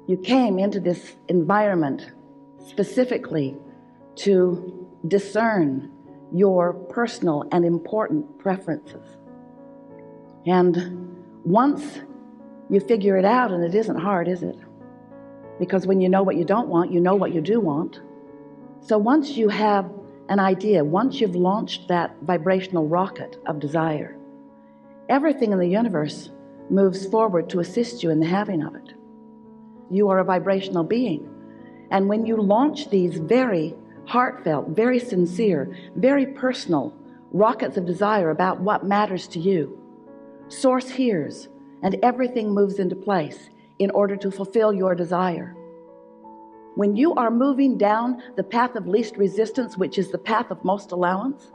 You came into this environment specifically to discern your personal and important preferences. And once you figure it out, and it isn't hard, is it? Because when you know what you don't want, you know what you do want. So once you have an idea, once you've launched that vibrational rocket of desire, everything in the universe moves forward to assist you in the having of it. You are a vibrational being. And when you launch these very heartfelt, very sincere, very personal rockets of desire about what matters to you, Source hears, and everything moves into place in order to fulfill your desire. When you are moving down the path of least resistance, which is the path of most allowance,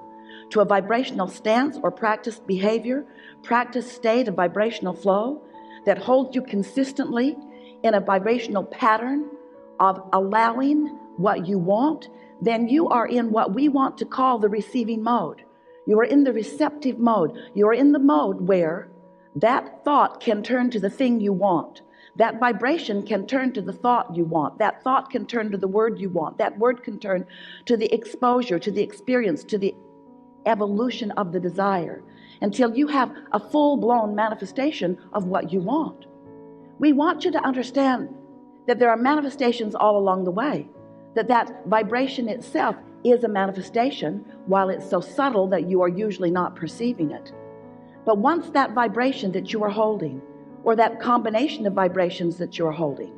to a vibrational stance or practiced behavior, practiced state of vibrational flow that holds you consistently in a vibrational pattern of allowing what you want, then you are in what we want to call the receiving mode. You are in the receptive mode. You are in the mode where that thought can turn to the thing you want. That vibration can turn to the thought you want. That thought can turn to the word you want. That word can turn to the exposure, to the experience, to the evolution of the desire, until you have a full-blown manifestation of what you want. We want you to understand that there are manifestations all along the way, that vibration itself is a manifestation, while it's so subtle that you are usually not perceiving it. But once that vibration that you are holding, or that combination of vibrations that you're holding,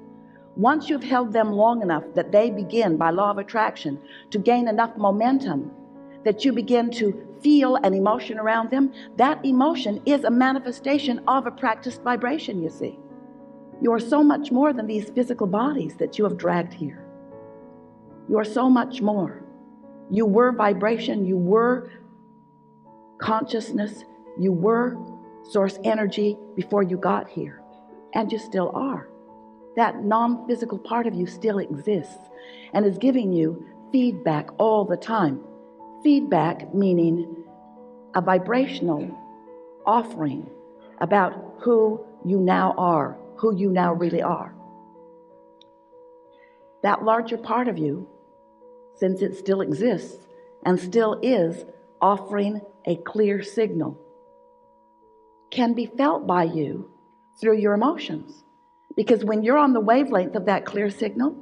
once you've held them long enough that they begin, by law of attraction, to gain enough momentum that you begin to feel an emotion around them, that emotion is a manifestation of a practiced vibration, you see. You are so much more than these physical bodies that you have dragged here. You are so much more. You were vibration, you were consciousness, you were source energy before you got here, and you still are. That non-physical part of you still exists and is giving you feedback all the time. Feedback meaning a vibrational offering about who you now are, who you now really are. That larger part of you, since it still exists and still is offering a clear signal, can be felt by you through your emotions. Because when you're on the wavelength of that clear signal,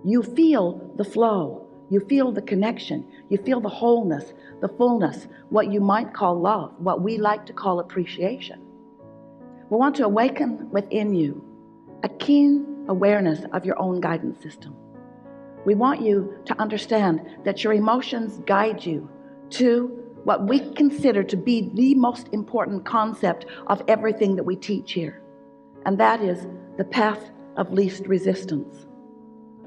you feel the flow, you feel the connection, you feel the wholeness, the fullness, what you might call love, what we like to call appreciation. We want to awaken within you a keen awareness of your own guidance system. We want you to understand that your emotions guide you to what we consider to be the most important concept of everything that we teach here, and that is the path of least resistance.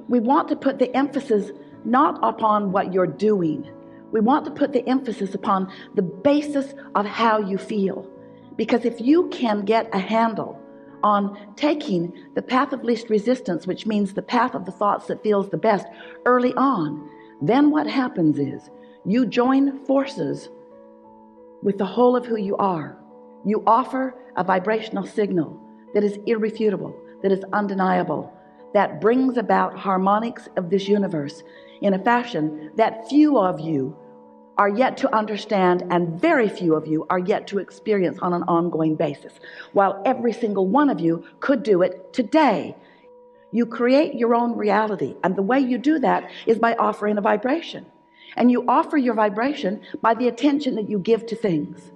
We want to put the emphasis not upon what you're doing. We want to put the emphasis upon the basis of how you feel. Because if you can get a handle on taking the path of least resistance, which means the path of the thoughts that feels the best early on, then what happens is you join forces with the whole of who you are. You offer a vibrational signal that is irrefutable, that is undeniable, that brings about harmonics of this universe in a fashion that few of you are yet to understand, and very few of you are yet to experience on an ongoing basis, while every single one of you could do it today. You create your own reality, and the way you do that is by offering a vibration. And you offer your vibration by the attention that you give to things.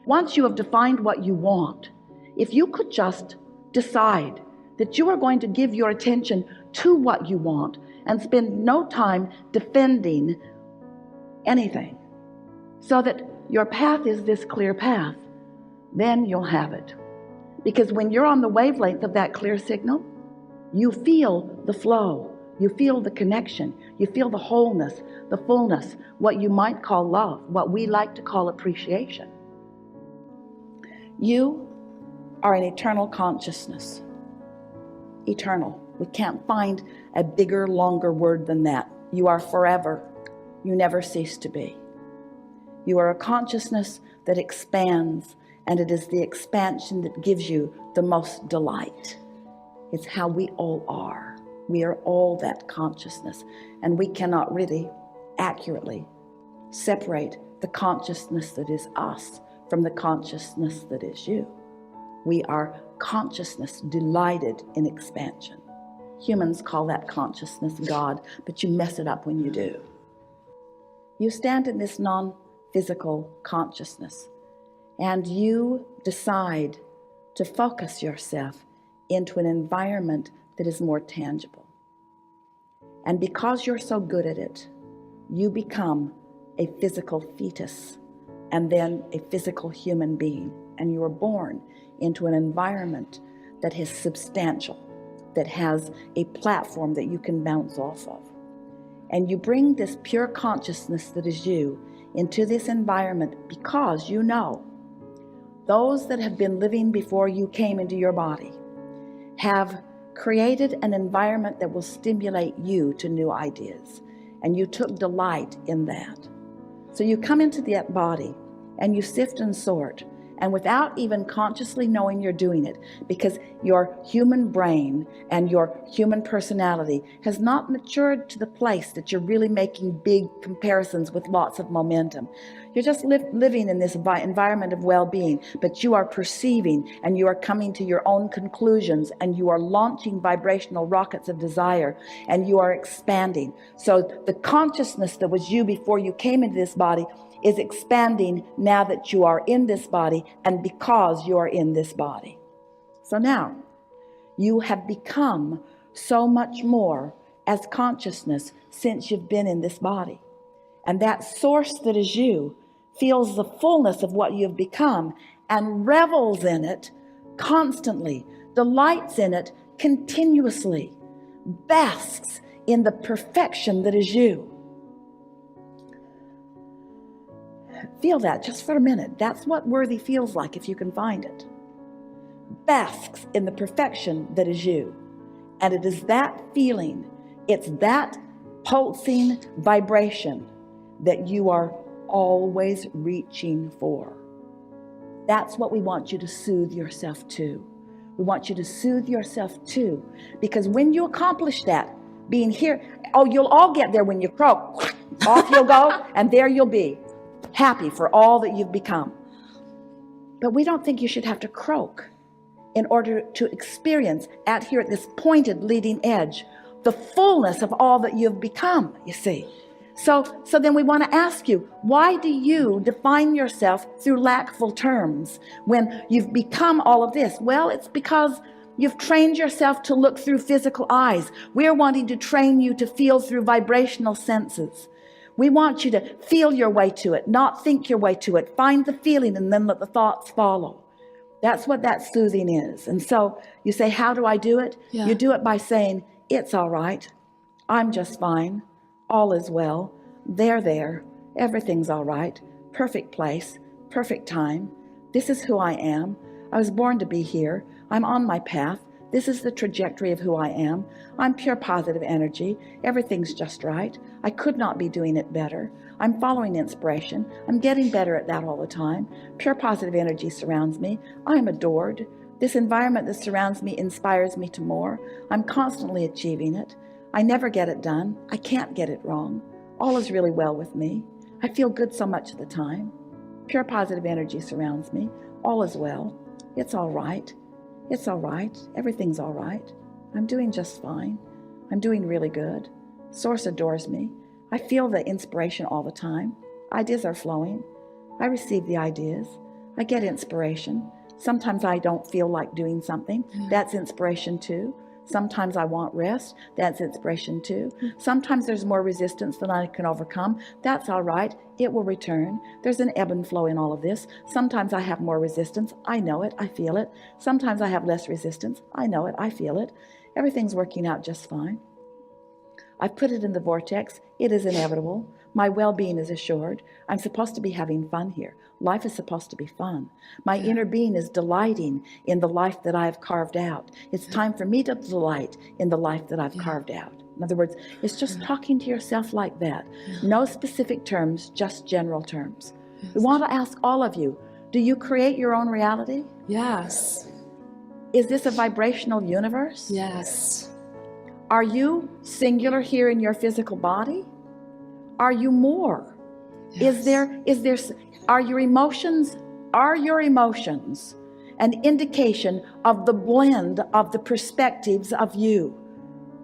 Once you have defined what you want, if you could just decide that you are going to give your attention to what you want and spend no time defending anything, so that your path is this clear path, then you'll have it. Because when you're on the wavelength of that clear signal, you feel the flow, you feel the connection, you feel the wholeness, the fullness, what you might call love, what we like to call appreciation. You are an eternal consciousness. Eternal. We can't find a bigger, longer word than that. You are forever. You never cease to be. You are a consciousness that expands, and it is the expansion that gives you the most delight. It's how we all are. We are all that consciousness, and we cannot really accurately separate the consciousness that is us from the consciousness that is you. We are consciousness delighted in expansion. Humans call that consciousness God, but you mess it up when you do. You stand in this non-physical consciousness, and you decide to focus yourself into an environment that is more tangible. And because you're so good at it, you become a physical fetus and then a physical human being. And you are born into an environment that is substantial, that has a platform that you can bounce off of. And you bring this pure consciousness that is you into this environment because you know those that have been living before you came into your body have created an environment that will stimulate you to new ideas. And you took delight in that. So you come into that body and you sift and sort, and without even consciously knowing you're doing it, because your human brain and your human personality has not matured to the place that you're really making big comparisons with lots of momentum. You're just living in this environment of well-being, but you are perceiving and you are coming to your own conclusions, and you are launching vibrational rockets of desire, and you are expanding. So the consciousness that was you before you came into this body is expanding now that you are in this body, and because you are in this body. So now you have become so much more as consciousness since you've been in this body. And that source that is you feels the fullness of what you've become and revels in it constantly, delights in it continuously, basks in the perfection that is you. Feel that just for a minute. That's what worthy feels like if you can find it. Basks in the perfection that is you. And it is that feeling, it's that pulsing vibration that you are always reaching for. That's what we want you to soothe yourself to. We want you to soothe yourself to, because when you accomplish that, being here, you'll all get there when you croak. Off you'll go, and there you'll be, happy for all that you've become. But we don't think you should have to croak in order to experience out here at this pointed leading edge the fullness of all that you've become, you see. So then we want to ask you, why do you define yourself through lackful terms when you've become all of this? Well, it's because you've trained yourself to look through physical eyes. We're wanting to train you to feel through vibrational senses. We want you to feel your way to it, not think your way to it. Find the feeling and then let the thoughts follow. That's what that soothing is. And so you say, how do I do it? Yeah. You do it by saying, it's all right. I'm just fine. All is well. They're there. Everything's all right. Perfect place. Perfect time. This is who I am. I was born to be here. I'm on my path. This is the trajectory of who I am. I'm pure positive energy. Everything's just right. I could not be doing it better. I'm following inspiration. I'm getting better at that all the time. Pure positive energy surrounds me. I am adored. This environment that surrounds me inspires me to more. I'm constantly achieving it. I never get it done. I can't get it wrong. All is really well with me. I feel good so much of the time. Pure positive energy surrounds me. All is well. It's all right. It's all right. Everything's all right. I'm doing just fine. I'm doing really good. Source adores me. I feel the inspiration all the time. Ideas are flowing. I receive the ideas. I get inspiration. Sometimes I don't feel like doing something. That's inspiration too. Sometimes I want rest. That's inspiration too. Sometimes there's more resistance than I can overcome. That's all right. It will return. There's an ebb and flow in all of this. Sometimes I have more resistance. I know it. I feel it. Sometimes I have less resistance. I know it. I feel it. Everything's working out just fine. I've put it in the vortex. It is inevitable. My well-being is assured. I'm supposed to be having fun here. Life is supposed to be fun. My inner being is delighting in the life that I've carved out. It's time for me to delight in the life that I've carved out. In other words, it's just talking to yourself like that. No specific terms, just general terms. We want to ask all of you, do you create your own reality? Yes. Is this a vibrational universe? Yes. Are you singular here in your physical body? Are you more? Yes. Are your emotions an indication of the blend of the perspectives of you?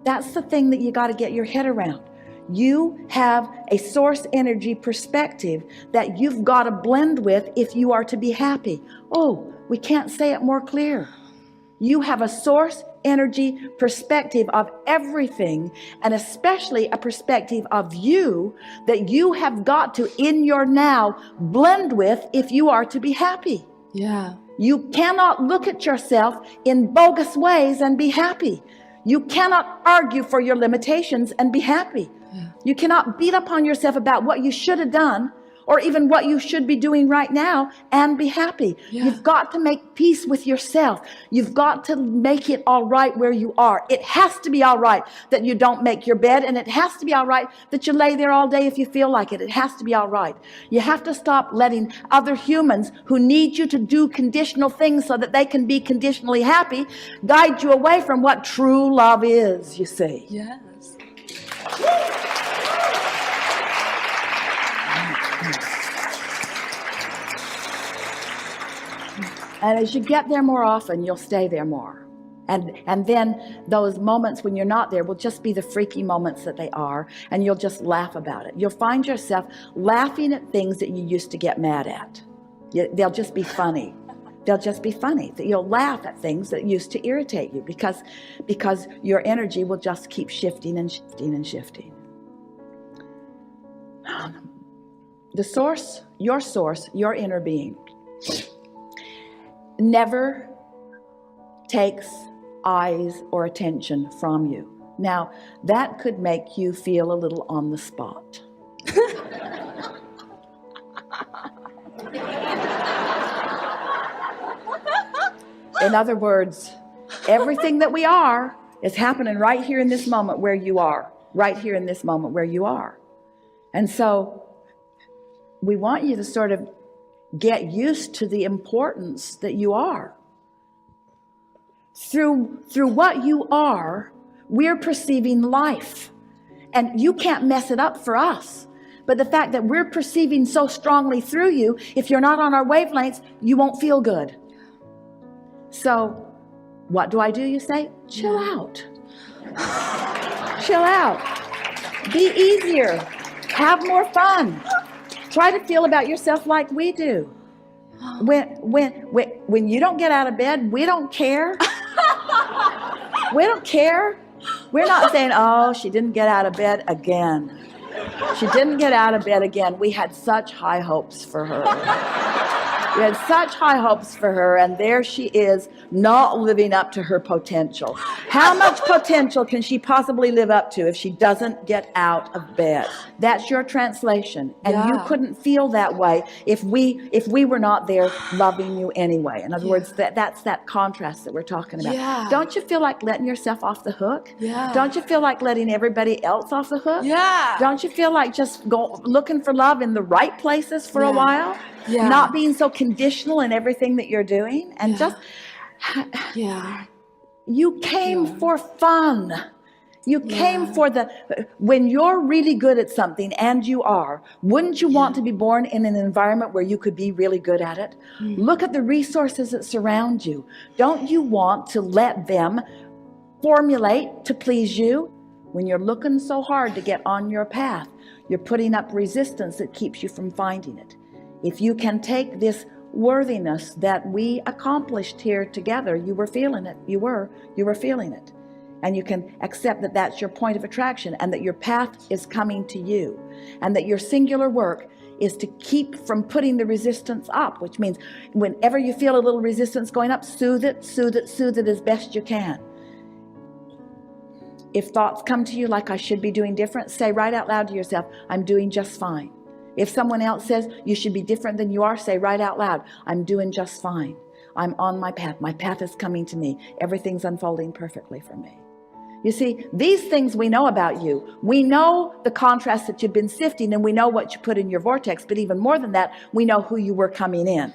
That's the thing that you got to get your head around. You have a source energy perspective that you've got to blend with if you are to be happy. Oh, we can't say it more clear. You have a source energy perspective of everything, and especially a perspective of you that you have got to, in your now, blend with if you are to be happy. Yeah. You cannot look at yourself in bogus ways and be happy. You cannot argue for your limitations and be happy. Yeah. You cannot beat up on yourself about what you should have done or even what you should be doing right now and be happy. Yeah. You've got to make peace with yourself. You've got to make it all right where you are. It has to be all right that you don't make your bed, and it has to be all right that you lay there all day if you feel like it. It has to be all right. You have to stop letting other humans who need you to do conditional things so that they can be conditionally happy guide you away from what true love is, you see. Yes. And as you get there more often, you'll stay there more. And then those moments when you're not there will just be the freaky moments that they are, and you'll just laugh about it. You'll find yourself laughing at things that you used to get mad at. They'll just be funny. They'll just be funny. You'll laugh at things that used to irritate you because your energy will just keep shifting and shifting and shifting. The source, your inner being, never takes eyes or attention from you. Now, that could make you feel a little on the spot. In other words, everything that we are is happening right here in this moment where you are. Right here in this moment where you are. And so we want you to sort of get used to the importance that you are. Through what you are, we're perceiving life. And you can't mess it up for us. But the fact that we're perceiving so strongly through you, if you're not on our wavelengths, you won't feel good. So, what do I do, you say? Chill out. Chill out. Be easier. Have more fun. Try to feel about yourself like we do. When you don't get out of bed, we don't care. We don't care. We're not saying, oh, she didn't get out of bed again. She didn't get out of bed again. We had such high hopes for her. We had such high hopes for her, and there she is, not living up to her potential. How much potential can she possibly live up to if she doesn't get out of bed? That's your translation, and you couldn't feel that way if we were not there loving you anyway. In other words, that's that contrast that we're talking about. Yeah. Don't you feel like letting yourself off the hook? Yeah. Don't you feel like letting everybody else off the hook? Yeah. Don't you feel like just looking for love in the right places for a while? Yeah. Not being so conditional in everything that you're doing, and just you came for fun. You came for when you're really good at something, and you are, wouldn't you want to be born in an environment where you could be really good at it? Look at the resources that surround you. Don't you want to let them formulate to please you? When you're looking so hard to get on your path, you're putting up resistance that keeps you from finding it. If you can take this worthiness that we accomplished here together, you were feeling it, you were feeling it. And you can accept that that's your point of attraction, and that your path is coming to you, and that your singular work is to keep from putting the resistance up, which means whenever you feel a little resistance going up, soothe it as best you can. If thoughts come to you like I should be doing different, say right out loud to yourself, I'm doing just fine. If someone else says you should be different than you are, say right out loud, I'm doing just fine. I'm on my path. My path is coming to me. Everything's unfolding perfectly for me. You see, these things we know about you. We know the contrast that you've been sifting, and we know what you put in your vortex. But even more than that, we know who you were coming in.